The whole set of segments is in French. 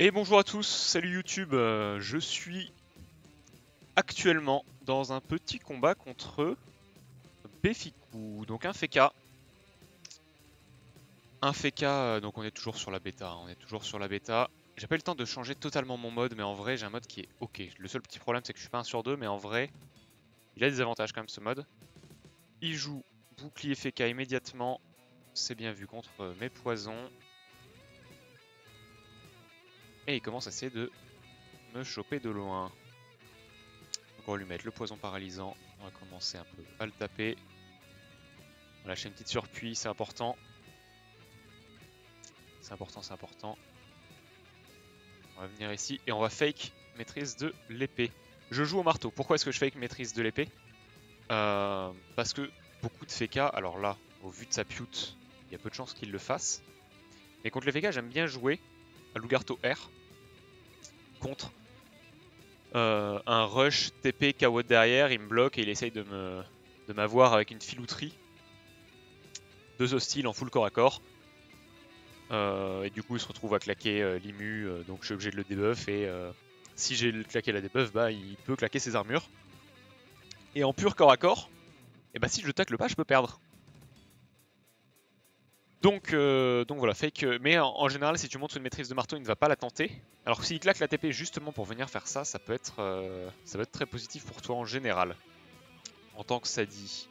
Et bonjour à tous, salut YouTube, je suis actuellement dans un petit combat contre Befiku, donc un FK. Donc on est toujours sur la bêta, on est toujours sur la bêta. J'ai pas eu le temps de changer totalement mon mode, mais en vrai j'ai un mode qui est ok. Le seul petit problème c'est que je suis pas 1 sur 2, mais en vrai il a des avantages quand même ce mode. Il joue bouclier FK immédiatement, c'est bien vu contre mes poisons. Et il commence à essayer de me choper de loin. Donc on va lui mettre le poison paralysant, on va commencer un peu à le taper. On va lâcher une petite surpuis, c'est important. C'est important, c'est important. On va venir ici et on va fake maîtrise de l'épée. Je joue au marteau. Pourquoi est-ce que je fake maîtrise de l'épée? Parce que beaucoup de FK, alors là, au vu de sa pute, il y a peu de chances qu'il le fasse. Mais contre les FK, j'aime bien jouer à Lugarto R contre un rush TP KO derrière, il me bloque et il essaye de m'avoir avec une filouterie. 2 hostiles en full corps à corps. Et du coup il se retrouve à claquer l'immu, donc je suis obligé de le debuff et si j'ai claqué la debuff, bah il peut claquer ses armures. Et en pur corps à corps, et bah si je le tacle pas, je peux perdre. Donc voilà, fake. Mais en général, si tu montres une maîtrise de marteau, il ne va pas la tenter. Alors que s'il claque la TP justement pour venir faire ça, ça peut être très positif pour toi en général. En tant que Sadi.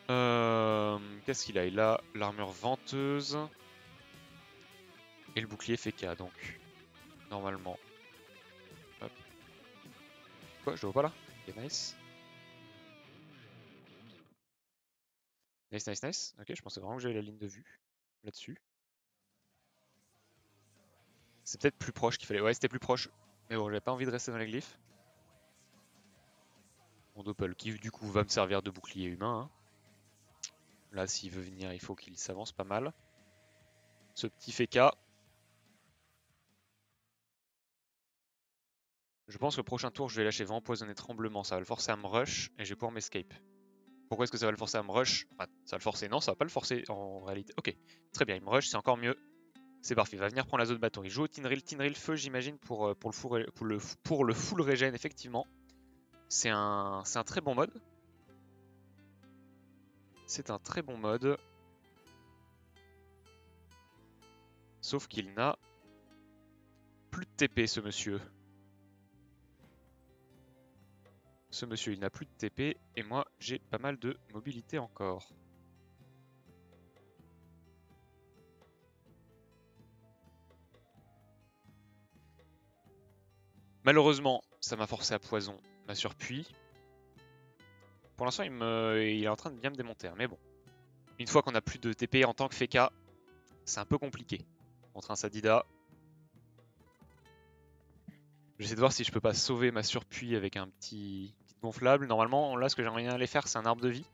Qu'est-ce qu'il a? Il a l'armure venteuse. Et le bouclier FK, donc normalement. Hop. Quoi, je le vois pas là? Ok, nice. Nice, nice, nice. Ok, je pensais vraiment que j'avais la ligne de vue là-dessus. C'est peut-être plus proche qu'il fallait. Ouais, c'était plus proche. Mais bon, j'avais pas envie de rester dans les glyphes. Mon Doppel qui du coup va me servir de bouclier humain. Hein. Là, s'il veut venir, il faut qu'il s'avance pas mal. Ce petit FK. Je pense que le prochain tour, je vais lâcher vent empoisonné tremblement. Ça va le forcer à me rush et je vais pouvoir m'escape. Pourquoi est-ce que ça va le forcer à me rush? Enfin, ça va le forcer. Non, ça va pas le forcer en réalité. Ok, très bien. Il me rush, c'est encore mieux. C'est parfait, il va venir prendre la zone de bâton. Il joue au Tinril feu, j'imagine, pour le full régène, effectivement. C'est un très bon mode. C'est un très bon mode. Sauf qu'il n'a plus de TP, ce monsieur. Ce monsieur, il n'a plus de TP. Et moi, j'ai pas mal de mobilité encore. Malheureusement, ça m'a forcé à poison ma surpuis. Pour l'instant, il est en train de bien me démonter. Hein, mais bon. Une fois qu'on a plus de TP en tant que FK, c'est un peu compliqué. Contre un Sadida. J'essaie de voir si je peux pas sauver ma surpuis avec un petit gonflable. Normalement, là, ce que j'aimerais bien aller faire, c'est un arbre de vie.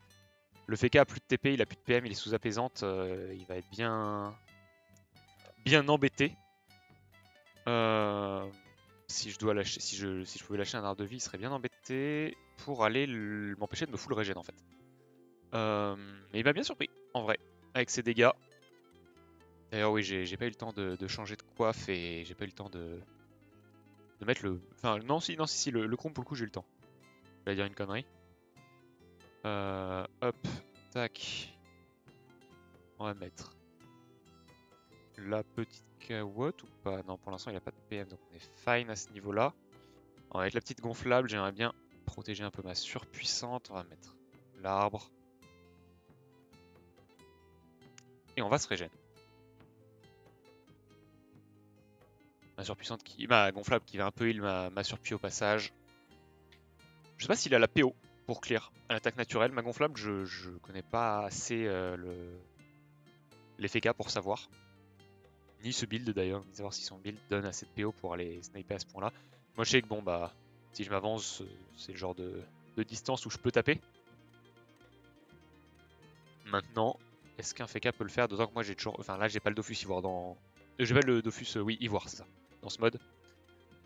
Le FK a plus de TP, il a plus de PM, il est sous apaisante. Il va être bien embêté. Si je dois lâcher, si je pouvais lâcher un arbre de vie, il serait bien embêté pour aller m'empêcher de me full régène en fait. Mais il m'a bien surpris, en vrai, avec ses dégâts. D'ailleurs, oui, j'ai pas eu le temps de changer de coiffe et j'ai pas eu le temps de mettre le. Enfin, non, si, le chrome pour le coup, j'ai eu le temps. J'allais dire une connerie. Hop, tac. On va mettre la petite cawotte ou pas? Non, pour l'instant, il a pas de PM, donc on est fine à ce niveau-là. On va mettre la petite gonflable, j'aimerais bien protéger un peu ma surpuissante. On va mettre l'arbre. Et on va se régénérer. Ma gonflable qui va un peu heal ma surpuis au passage. Je sais pas s'il a la PO pour clear à l'attaque naturelle. Ma gonflable, je connais pas assez les FK pour savoir. Ni ce build d'ailleurs, ni savoir si son build donne assez de PO pour aller sniper à ce point-là. Moi je sais que bon bah, si je m'avance, c'est le genre de distance où je peux taper. Maintenant, est-ce qu'un FK peut le faire? D'autant que moi j'ai toujours. Enfin là j'ai pas le Dofus Ivoire dans. J'ai pas le Dofus, oui, Ivoire, c'est ça. Dans ce mode.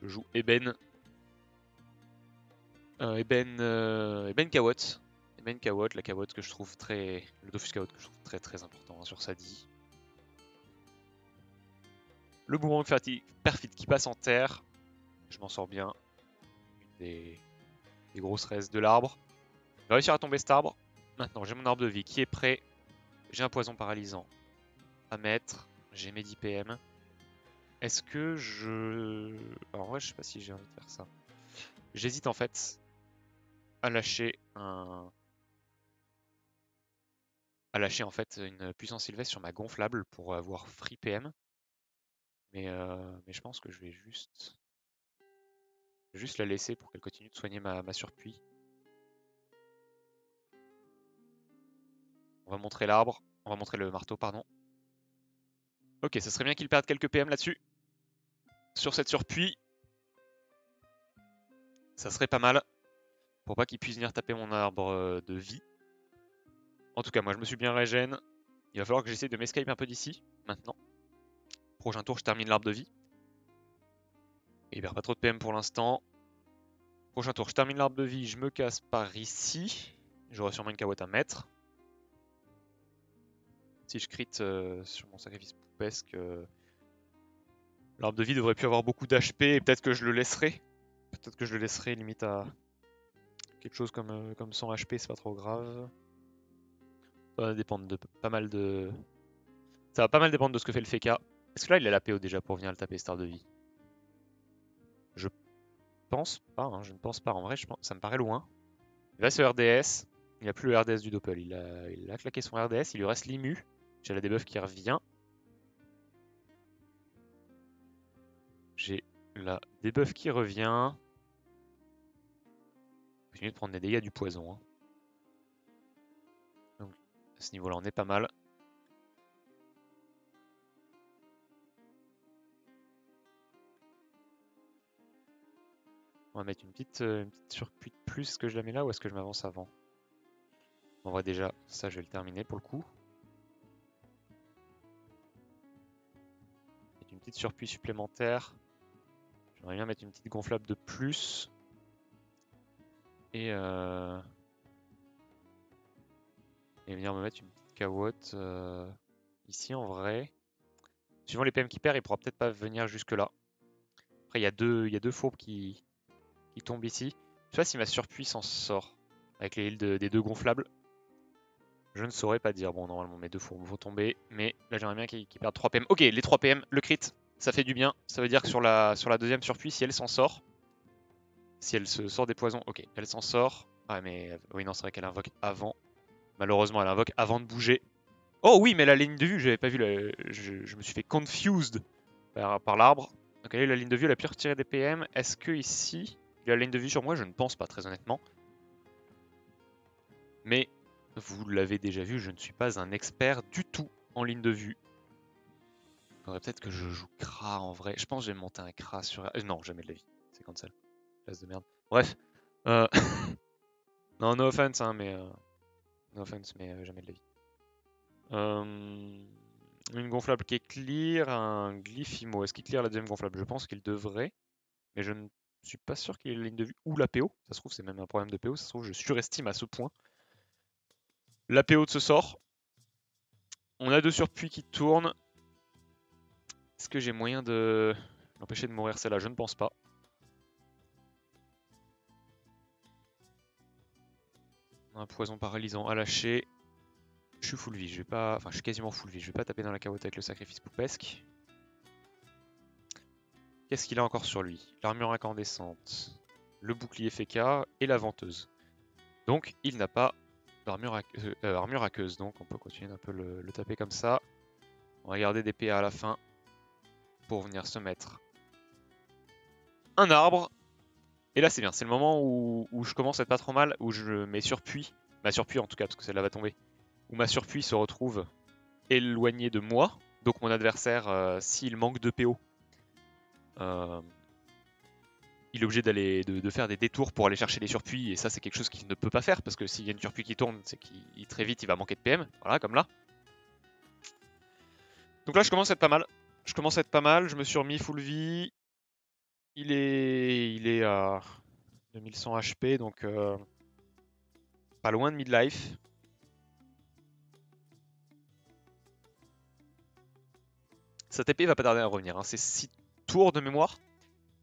Je joue Eben. Eben Kawot. Eben Kawot, la Kawot que je trouve très. Le Dofus Kawot que je trouve très très important hein, sur Sadi. Le boomerang perfide qui passe en terre. Je m'en sors bien. Des grosses restes de l'arbre. Je vais réussir à tomber cet arbre. Maintenant, j'ai mon arbre de vie qui est prêt. J'ai un poison paralysant à mettre. J'ai mes 10 PM. Est-ce que je... Alors, en vrai, je sais pas si j'ai envie de faire ça. J'hésite en fait à lâcher en fait une puissance sylvestre sur ma gonflable pour avoir free PM. Mais je pense que je vais juste la laisser pour qu'elle continue de soigner ma surpuis. On va montrer l'arbre. On va montrer le marteau, pardon. Ok, ça serait bien qu'il perde quelques PM là-dessus. Sur cette surpuis. Ça serait pas mal. Pour pas qu'il puisse venir taper mon arbre de vie. En tout cas, moi je me suis bien régène. Il va falloir que j'essaie de m'escape un peu d'ici, maintenant. Prochain tour, je termine l'arbre de vie. Il perd pas trop de PM pour l'instant. Prochain tour, je termine l'arbre de vie, je me casse par ici. J'aurai sûrement une carotte à mettre. Si je crit sur mon sacrifice poupesque, l'arbre de vie devrait plus avoir beaucoup d'HP et peut-être que je le laisserai. Peut-être que je le laisserai limite à quelque chose comme 100 HP, c'est pas trop grave. Ça va dépendre de pas mal de... Ça va pas mal dépendre de ce que fait le Feka. Est-ce que là il a la PO déjà pour venir le taper cet arbre de vie? Je pense pas, hein, je ne pense pas. En vrai, ça me paraît loin. Il va se RDS. Il n'a plus le RDS du Doppel. Il a claqué son RDS. Il lui reste l'Imu. J'ai la debuff qui revient. J'ai la debuff qui revient. Continue de prendre des dégâts du poison. Hein. Donc, à ce niveau-là, on est pas mal. On va mettre une petite surpuis de plus. Est-ce que je la mets là ou est-ce que je m'avance avant? On va déjà, ça je vais le terminer pour le coup. Mettre une petite surpuis supplémentaire. J'aimerais bien mettre une petite gonflable de plus. Et venir me mettre une petite cawotte ici en vrai. Suivant les PM qu'il perd, il pourra peut-être pas venir jusque là. Après, il y a deux fourbes qui tombent ici. Je sais pas si ma surpuis s'en sort avec les heals des deux gonflables. Je ne saurais pas dire. Bon, normalement, mes deux fourbes vont tomber. Mais là, j'aimerais bien qu'ils perdent 3 PM. Ok, les 3 PM, le crit, ça fait du bien. Ça veut dire que sur la deuxième surpuis, si elle s'en sort, si elle se sort des poisons, ok, elle s'en sort. Ah, mais oui, non, c'est vrai qu'elle invoque avant. Malheureusement, elle invoque avant de bouger. Oh oui, mais la ligne de vue, j'avais pas vu. Je me suis fait confused par l'arbre. Donc elle a eu la ligne de vue, elle a pu retirer des PM. Est-ce que ici, il a la ligne de vue sur moi? Je ne pense pas, très honnêtement. Mais vous l'avez déjà vu, je ne suis pas un expert du tout en ligne de vue. Il faudrait peut-être que je joue Kra en vrai. Je pense que je vais monter un Kra sur... non, jamais de la vie. C'est cancel. Place de merde. Bref. Non, no offense, hein, mais... no offense, mais jamais de la vie. Une gonflable qui est clear, un Glyphimo. Est-ce qu'il clear la deuxième gonflable? Je pense qu'il devrait. Mais je ne suis pas sûr qu'il ait la ligne de vue ou la PO. Ça se trouve, c'est même un problème de PO. Ça se trouve, je surestime à ce point. La PO de ce sort. On a deux surpuis qui tournent. Est-ce que j'ai moyen de l'empêcher de mourir celle-là? Je ne pense pas. Un poison paralysant à lâcher. Je suis full vie, je vais pas. Enfin, je suis quasiment full vie. Je vais pas taper dans la carotte avec le sacrifice poupesque. Qu'est-ce qu'il a encore sur lui? L'armure incandescente, le bouclier Feka et la venteuse. Donc, il n'a pas d'armure aqueuse. Donc, on peut continuer d'un peu le taper comme ça. On va garder des PA à la fin pour venir se mettre un arbre. Et là, c'est bien. C'est le moment où je commence à être pas trop mal, où je mets surpuis, ma surpuis en tout cas, parce que celle-là va tomber, où ma surpuis se retrouve éloignée de moi. Donc mon adversaire, s'il manque de PO, il est obligé de faire des détours pour aller chercher les surpuis. Et ça, c'est quelque chose qu'il ne peut pas faire, parce que s'il y a une surpuis qui tourne, c'est qu'il très vite, il va manquer de PM. Voilà, comme là. Donc là, je commence à être pas mal. Je me suis remis full vie. Il est à 2100 HP, donc pas loin de midlife. Sa TP va pas tarder à revenir, hein. C'est 6 tours de mémoire.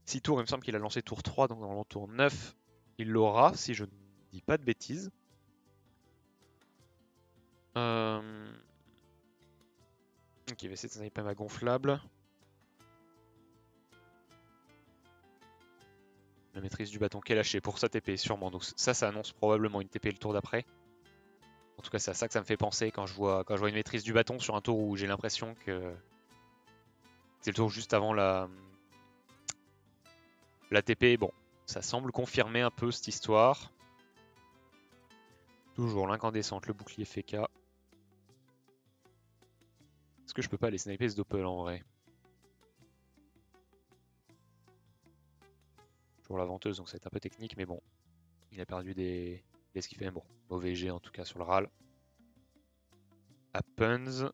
6 tours, il me semble qu'il a lancé tour 3, donc dans le tour 9, il l'aura, si je ne dis pas de bêtises. Ok, il va essayer de sniper ma gonflable. La maîtrise du bâton qui est lâchée pour sa TP, sûrement. Donc ça annonce probablement une TP le tour d'après. En tout cas, c'est à ça que ça me fait penser quand je vois une maîtrise du bâton sur un tour où j'ai l'impression que c'est le tour juste avant la TP. Bon, ça semble confirmer un peu cette histoire. Toujours l'incandescente, le bouclier FK. Est-ce que je peux pas aller sniper ce doppel en vrai? Toujours la venteuse, donc ça va être un peu technique, mais bon. Il a perdu des esquives. Bon, mauvais jet en tout cas sur le RAL. Happens.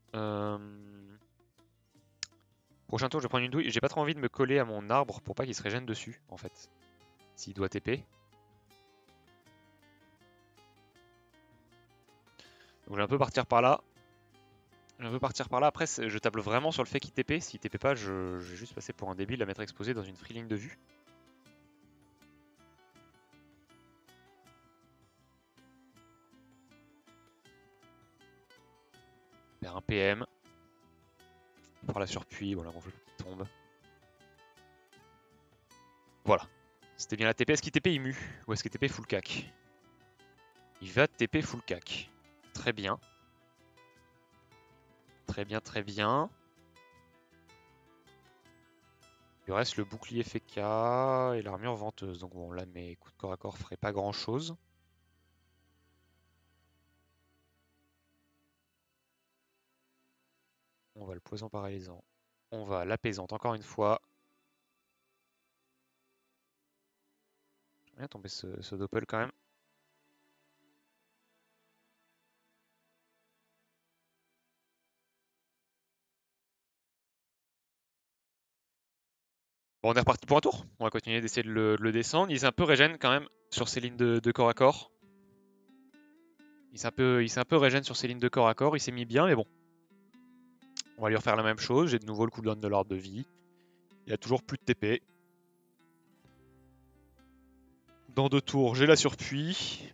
Prochain tour, je vais prendre une douille. J'ai pas trop envie de me coller à mon arbre pour pas qu'il se régène dessus, en fait. S'il doit TP. Donc je vais un peu partir par là. Après, je table vraiment sur le fait qu'il TP. S'il TP pas, je vais juste passer pour un débile, la mettre exposée dans une free ligne de vue. Faire un PM. Pour la surpuis, bon la gonfle qui tombe. Voilà. C'était bien la TP. Est-ce qu'il TP Imu ou est-ce qu'il TP full cac? Il va TP full cac. Très bien. Très bien, très bien. Il lui reste le bouclier FK et l'armure venteuse. Donc bon, là mes coups de corps à corps feraient pas grand chose. On va le poison paralysant. On va l'apaisante encore une fois. J'aimerais bien tomber ce doppel quand même. Bon, on est reparti pour un tour. On va continuer d'essayer de le descendre. Il s'est un peu régène quand même sur ses lignes de corps à corps. Il s'est un peu régène sur ses lignes de corps à corps. Il s'est mis bien, mais bon. On va lui refaire la même chose. J'ai de nouveau le cooldown de l'arbre de vie. Il a toujours plus de TP. Dans 2 tours, j'ai la surpuis.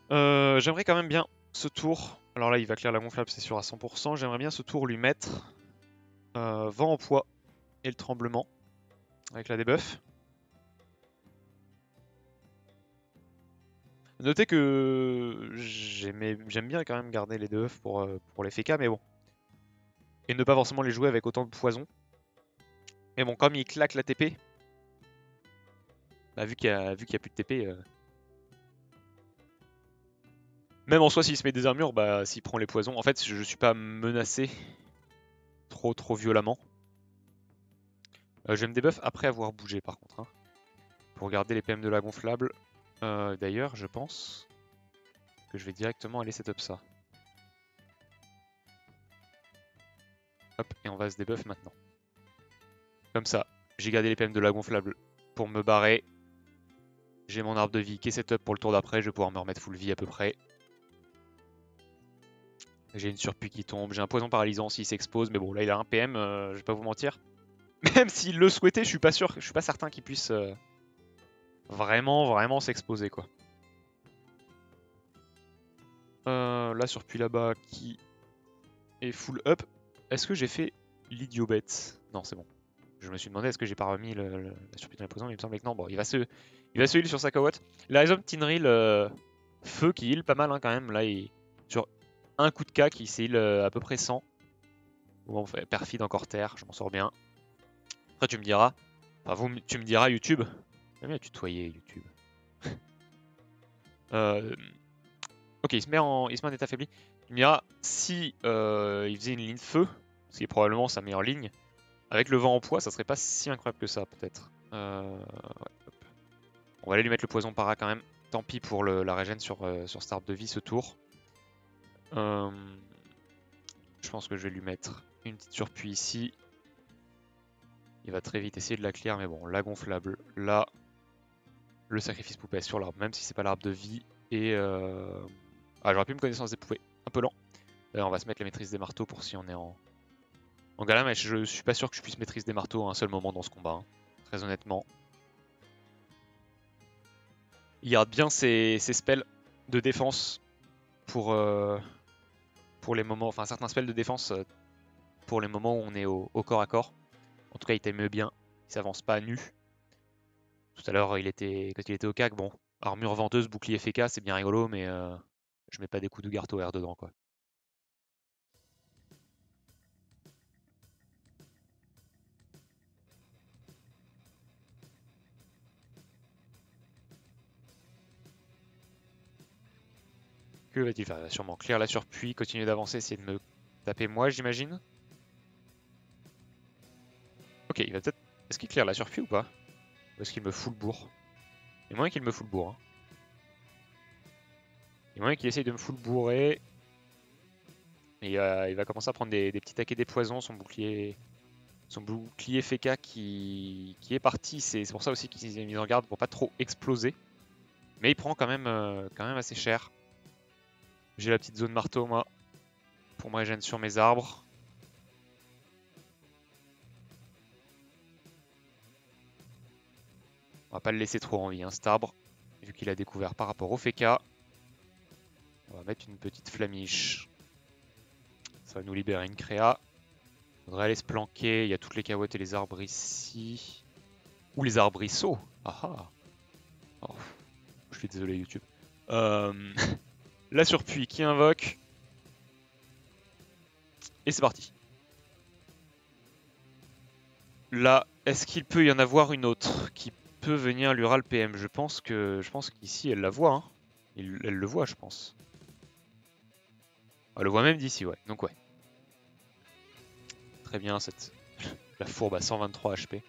J'aimerais quand même bien ce tour. Alors là, il va clair la gonflable, c'est sûr à 100%. J'aimerais bien ce tour lui mettre vent en poids et le tremblement avec la debuff. Notez que j'aime bien quand même garder les debuffs pour les FK, mais bon. Et ne pas forcément les jouer avec autant de poison. Mais bon, comme il claque la TP, bah, vu qu'il y a plus de TP, même en soi s'il se met des armures, bah s'il prend les poisons, en fait je suis pas menacé trop violemment. Je vais me debuff après avoir bougé par contre, hein, pour garder les PM de la gonflable. D'ailleurs, je pense que je vais directement aller setup ça. Hop, et on va se debuff maintenant. Comme ça, j'ai gardé les PM de la gonflable pour me barrer. J'ai mon arbre de vie qui est setup pour le tour d'après, je vais pouvoir me remettre full vie à peu près. J'ai une surpuis qui tombe, j'ai un poison paralysant s'il s'expose, mais bon là il a un PM, je vais pas vous mentir. Même s'il le souhaitait, je suis pas certain qu'il puisse vraiment s'exposer quoi. Là surpuis là-bas qui est full up. Est-ce que j'ai fait l'idiot bête? Non c'est bon. Je me suis demandé est-ce que j'ai pas remis la surpuis dans les poisons, mais il me semblait que non. Bon, il va se heal sur sa Kawat. La raison Tinril feu qui heal pas mal hein, quand même. Là, sur un coup de cac, il s'est heal à peu près 100. Bon, perfide encore terre, je m'en sors bien. Après, tu me diras, tu me diras YouTube. J'aime bien tutoyer YouTube. Ok, il se met en état affaibli. Tu me diras si il faisait une ligne feu, ce qui est probablement sa meilleure ligne. Avec le vent en poids, ça serait pas si incroyable que ça, peut-être. Ouais, on va aller lui mettre le poison para quand même. Tant pis pour la régène sur cet arbre de vie ce tour. Je pense que je vais lui mettre une petite surpuis ici. Il va très vite essayer de la clear, mais bon, la gonflable, là, le sacrifice poupée sur l'arbre, même si c'est pas l'arbre de vie. Et ah, j'aurais pu me connaissance des poupées, un peu lent. D'ailleurs, on va se mettre la maîtrise des marteaux pour si on est en galère, mais je suis pas sûr que je puisse maîtriser des marteaux à un seul moment dans ce combat, hein, très honnêtement. Il garde bien ses spells de défense pour les moments, enfin certains spells de défense pour les moments où on est au corps à corps. En tout cas, il t'aime bien, il s'avance pas nu. Tout à l'heure, quand il était au CAC, bon, armure venteuse, bouclier FK, c'est bien rigolo, mais je mets pas des coups de Garth R dedans, quoi. Que va-t-il faire? Il va sûrement clear la surpuis, continuer d'avancer, essayer de me taper moi, j'imagine. Ok, il va peut-être... Est-ce qu'il clear la surpuis ou pas? Ou est-ce qu'il me fout le bourg? Il y a moyen qu'il me fout le bourg. Hein. Il y a moyen qu'il essaye de me fout le bourrer. Et il va commencer à prendre des petits taquets des poisons, son bouclier FK qui est parti. C'est pour ça aussi qu'il est mis en garde pour pas trop exploser. Mais il prend quand même assez cher. J'ai la petite zone marteau, moi, pour me régénérer sur mes arbres. On va pas le laisser trop en vie, hein, cet arbre, vu qu'il a découvert par rapport au FK. On va mettre une petite flamiche. Ça va nous libérer une créa. Faudrait aller se planquer. Il y a toutes les carottes et les arbres ici. Ou les arbrisseaux. Ah ah. Oh, je suis désolé YouTube. La surpuis qui invoque. Et c'est parti. Là, est-ce qu'il peut y en avoir une autre qui peut venir Lura le PM? Je pense qu'ici elle la voit. Hein. Elle le voit, je pense. Elle le voit même d'ici, ouais. Donc ouais. Très bien, la fourbe à 123 HP.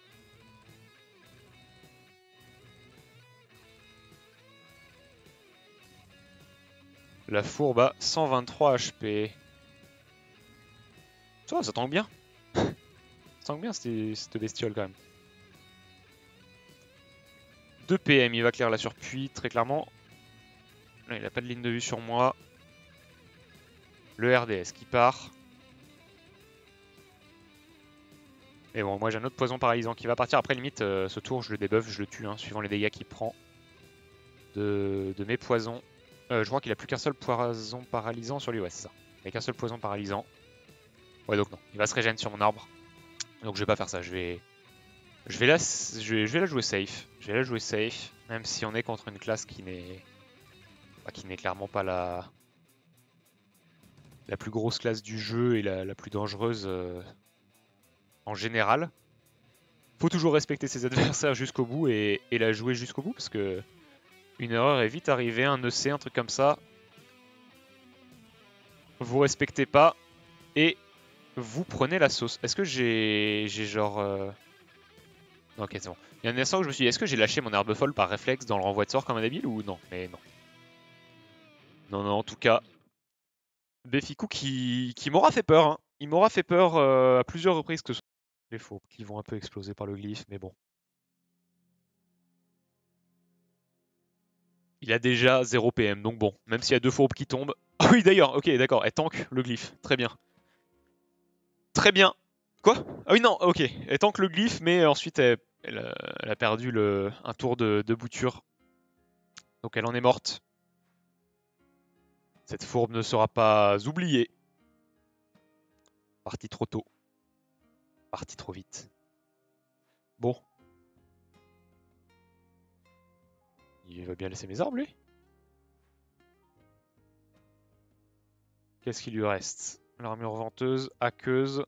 La fourbe à 123 HP. Ça tangue bien. Ça tangue bien cette bestiole quand même. 2 PM, il va clair la surpuis, très clairement. Là, il a pas de ligne de vue sur moi. Le RDS qui part. Et bon, moi j'ai un autre poison paralysant qui va partir. Après, limite, ce tour, je le debuff, je le tue, hein, suivant les dégâts qu'il prend de mes poisons. Je crois qu'il a plus qu'un seul poison paralysant sur lui, ouais, c'est ça. Il n'y a qu'un seul poison paralysant. Ouais, donc non, il va se régénérer sur mon arbre. Donc je vais pas faire ça, je vais la jouer safe. Je vais la jouer safe, même si on est contre une classe qui n'est clairement pas la plus grosse classe du jeu et la plus dangereuse en général. Faut toujours respecter ses adversaires jusqu'au bout et la jouer jusqu'au bout parce que une erreur est vite arrivée, un EC, un truc comme ça. Vous respectez pas et vous prenez la sauce. Est-ce que j'ai genre... Ok, c'est bon. Il y a un instant où je me suis dit, est-ce que j'ai lâché mon herbe folle par réflexe dans le renvoi de sort comme un débile ou non? Mais non. Non, non, en tout cas, Befiku qui m'aura fait peur. Hein. Il m'aura fait peur à plusieurs reprises que ce soit les faux qui vont un peu exploser par le glyphe, mais bon. Il a déjà 0 PM, donc bon, même s'il y a 2 fourbes qui tombent. Ah oui, d'ailleurs, ok, d'accord, elle tank le glyphe, très bien. Très bien. Quoi? Ah oui, non, ok, elle tank le glyphe, mais ensuite elle a perdu un tour de bouture. Donc elle en est morte. Cette fourbe ne sera pas oubliée. Parti trop tôt. Parti trop vite. Bon. Il va bien laisser mes arbres, lui? Qu'est-ce qu'il lui reste? L'armure venteuse, aqueuse.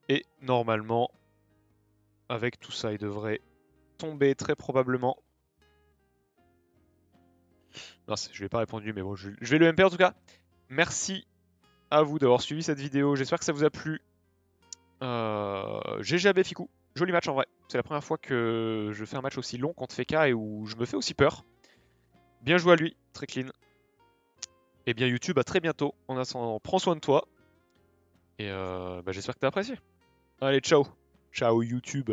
Et normalement, avec tout ça, il devrait tomber très probablement. Non, je lui ai pas répondu, mais bon, je vais le MP en tout cas. Merci à vous d'avoir suivi cette vidéo. J'espère que ça vous a plu. GG à Befiku. Joli match en vrai. C'est la première fois que je fais un match aussi long contre Feka et où je me fais aussi peur. Bien joué à lui, très clean. Et bien YouTube, à très bientôt. Prends soin de toi. Et j'espère que t'as apprécié. Allez, ciao. Ciao YouTube.